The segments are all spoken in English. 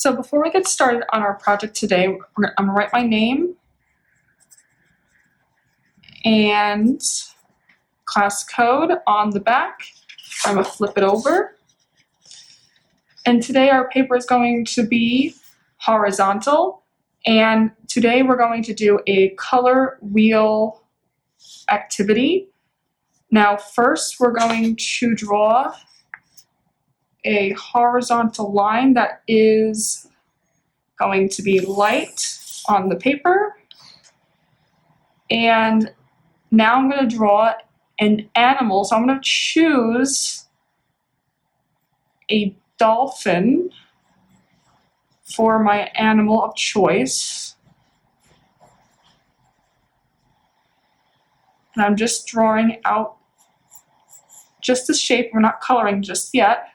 So before we get started on our project today, I'm gonna write my name and class code on the back. I'm gonna flip it over. And today our paper is going to be horizontal. And today we're going to do a color wheel activity. Now first we're going to draw a horizontal line that is going to be light on the paper. And now I'm going to draw an animal. So I'm going to choose a dolphin for my animal of choice. And I'm just drawing out just the shape. We're not coloring just yet.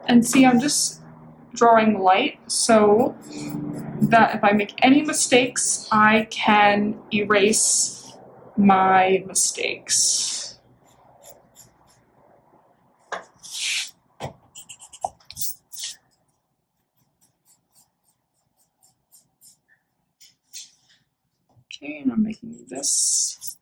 And see, I'm just drawing light so that if I make any mistakes, I can erase my mistakes. Okay, and I'm making this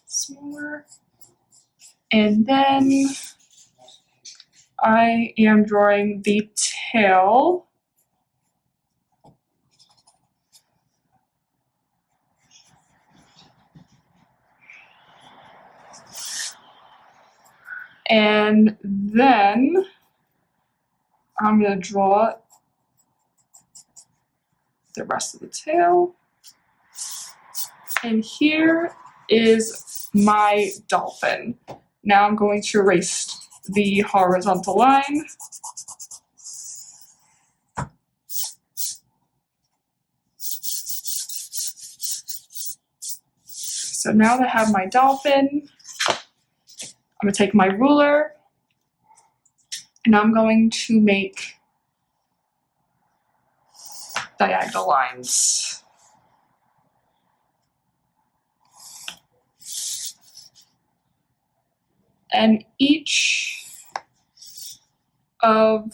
smaller. And then I am drawing the tail. And then I'm going to draw the rest of the tail. And here is my dolphin. Now I'm going to erase the horizontal line. So now that I have my dolphin, I'm going to take my ruler and I'm going to make diagonal lines. And each of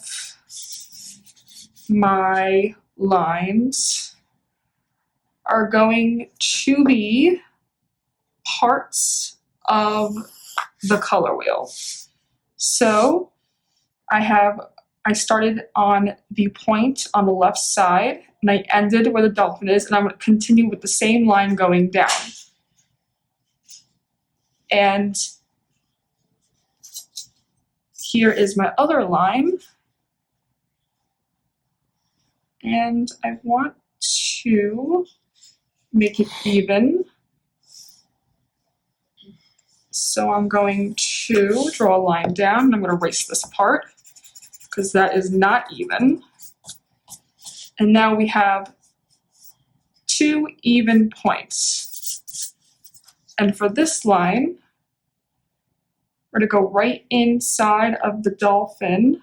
my lines are going to be parts of the color wheel. So I started on the point on the left side and I ended where the dolphin is, and I'm going to continue with the same line going down. And here is my other line. And I want to make it even. So I'm going to draw a line down, and I'm going to erase this part because that is not even. And now we have two even points. And for this line, we're going to go right inside of the dolphin.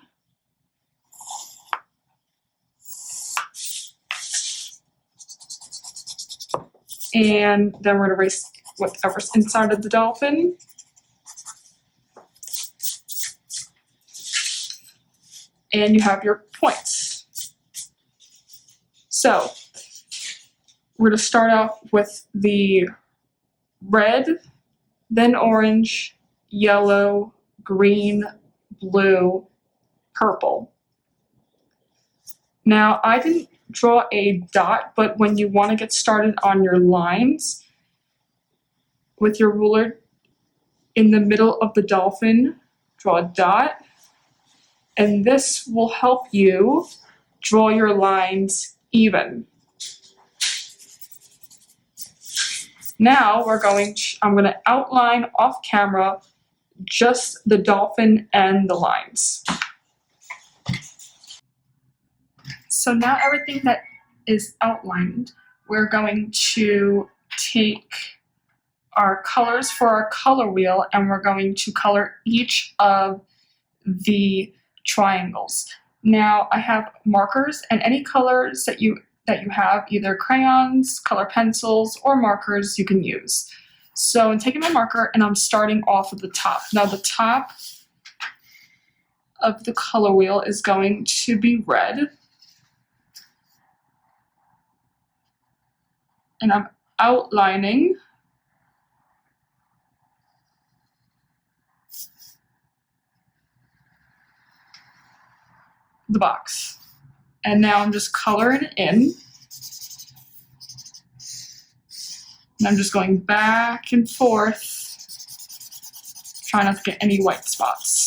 And then we're going to erase whatever's inside of the dolphin. And you have your points. So we're going to start off with the red, then orange, yellow, green, blue, purple. Now I didn't draw a dot, but when you want to get started on your lines, with your ruler in the middle of the dolphin, draw a dot. And this will help you draw your lines even. Now I'm going to outline off camera just the dolphin and the lines. So now everything that is outlined, we're going to take our colors for our color wheel, and we're going to color each of the triangles. Now I have markers, and any colors that you have, either crayons, color pencils, or markers, you can use. So I'm taking my marker and I'm starting off at the top. Now the top of the color wheel is going to be red. And I'm outlining the box. And now I'm just coloring it in. And I'm just going back and forth, trying not to get any white spots.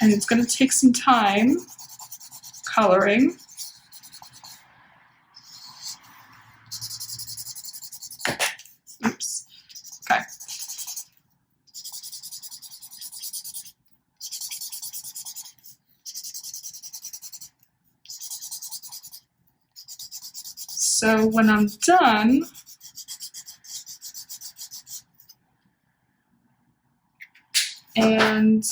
And it's going to take some time coloring. Oops. Okay. So when I'm done, and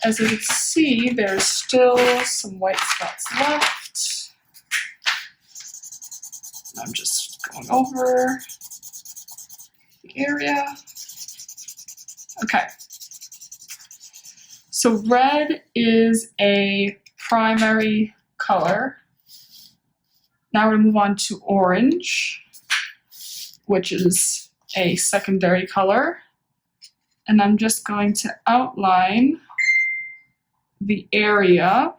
as you can see, there's still some white spots left. I'm just going over the area. Okay. So red is a primary color. Now we're going to move on to orange, which is a secondary color. And I'm just going to outline the area .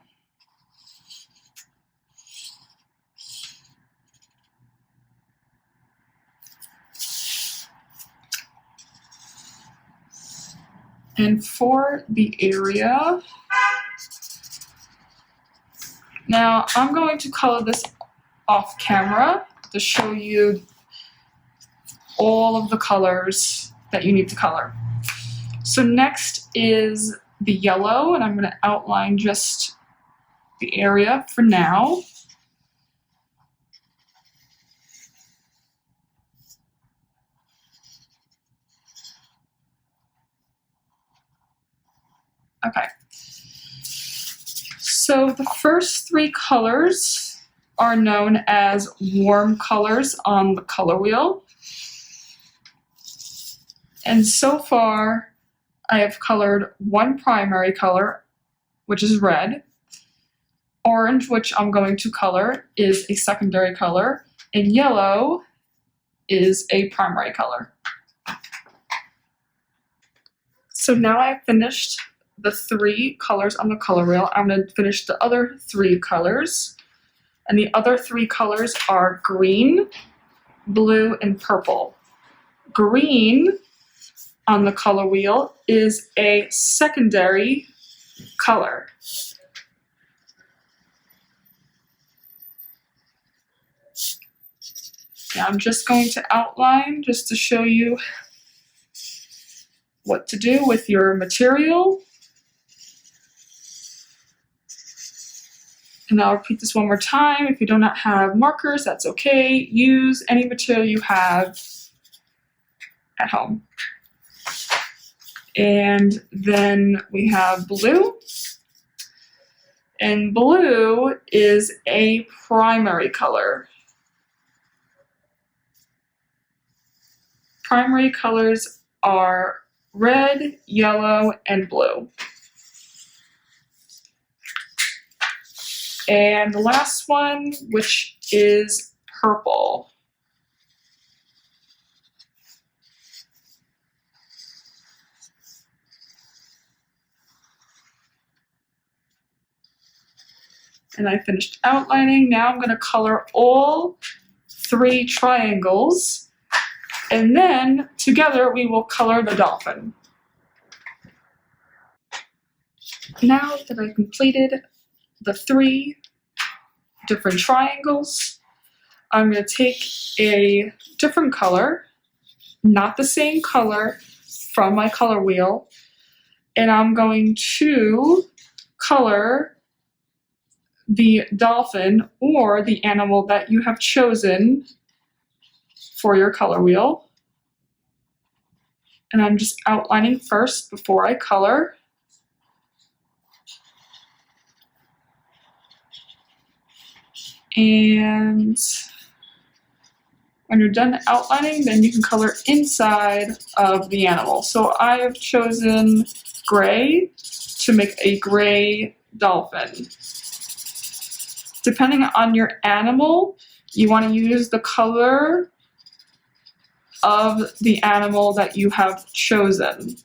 And for the area, now I'm going to color this off camera to show you all of the colors that you need to color. So next is the yellow, and I'm going to outline just the area for now. Okay. So the first three colors are known as warm colors on the color wheel. And so far, I have colored one primary color, which is red. Orange, which I'm going to color, is a secondary color. And yellow is a primary color. So now I've finished the three colors on the color wheel. I'm going to finish the other three colors. And the other three colors are green, blue, and purple. Green on the color wheel is a secondary color. Now I'm just going to outline just to show you what to do with your material. And I'll repeat this one more time. If you do not have markers, that's okay. Use any material you have at home. And then we have blue. And blue is a primary color. Primary colors are red, yellow, and blue. And the last one, which is purple. And I finished outlining. Now I'm going to color all three triangles, and then together we will color the dolphin. Now that I've completed the three different triangles, I'm going to take a different color, not the same color, from my color wheel, and I'm going to color the dolphin or the animal that you have chosen for your color wheel. And I'm just outlining first before I color. And when you're done outlining, then you can color inside of the animal. So I have chosen gray to make a gray dolphin. Depending on your animal, you want to use the color of the animal that you have chosen.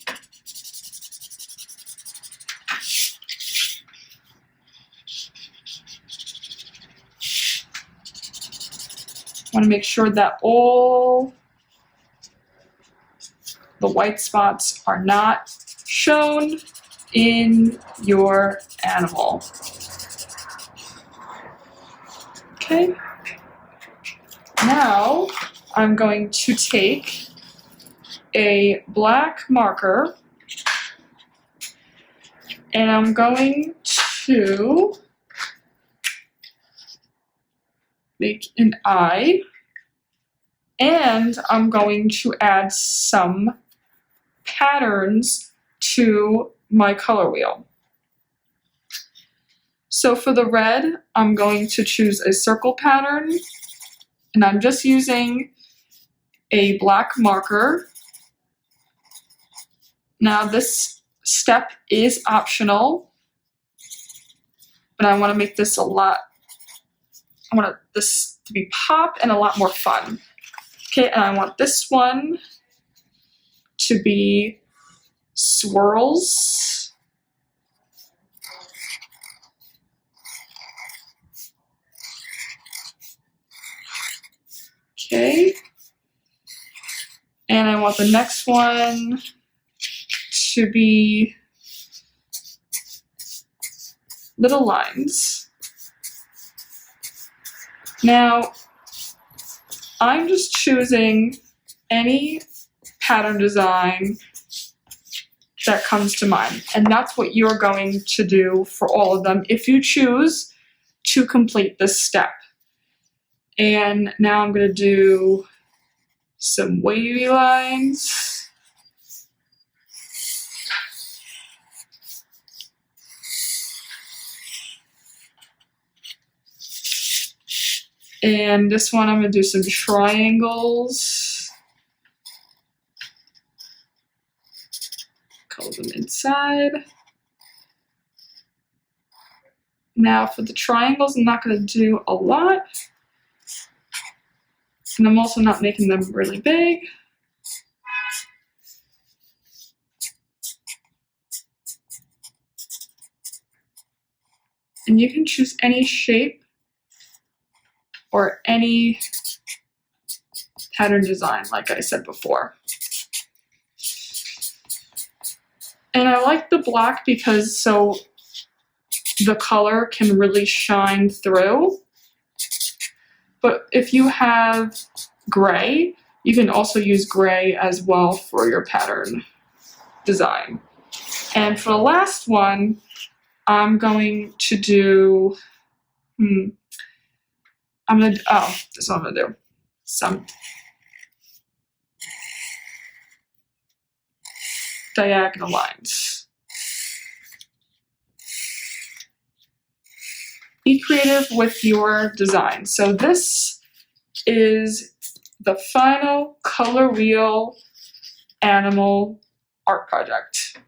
Want to make sure that all the white spots are not shown in your animal. Okay. Now I'm going to take a black marker and I'm going to make an eye, and I'm going to add some patterns to my color wheel. So for the red, I'm going to choose a circle pattern, and I'm just using a black marker. Now this step is optional, but I want to make this I want this to be pop and a lot more fun. Okay, and I want this one to be swirls. Okay, and I want the next one to be little lines. Now, I'm just choosing any pattern design that comes to mind, and that's what you're going to do for all of them if you choose to complete this step. And now I'm going to do some wavy lines. And this one I'm going to do some triangles. Color them inside. Now for the triangles, I'm not going to do a lot. And I'm also not making them really big. And you can choose any shape or any pattern design, like I said before. And I like the black because so the color can really shine through. But if you have gray, you can also use gray as well for your pattern design. And for the last one, I'm going to do, this is what I'm gonna do. Some diagonal lines. Be creative with your design. So this is the final color wheel animal art project.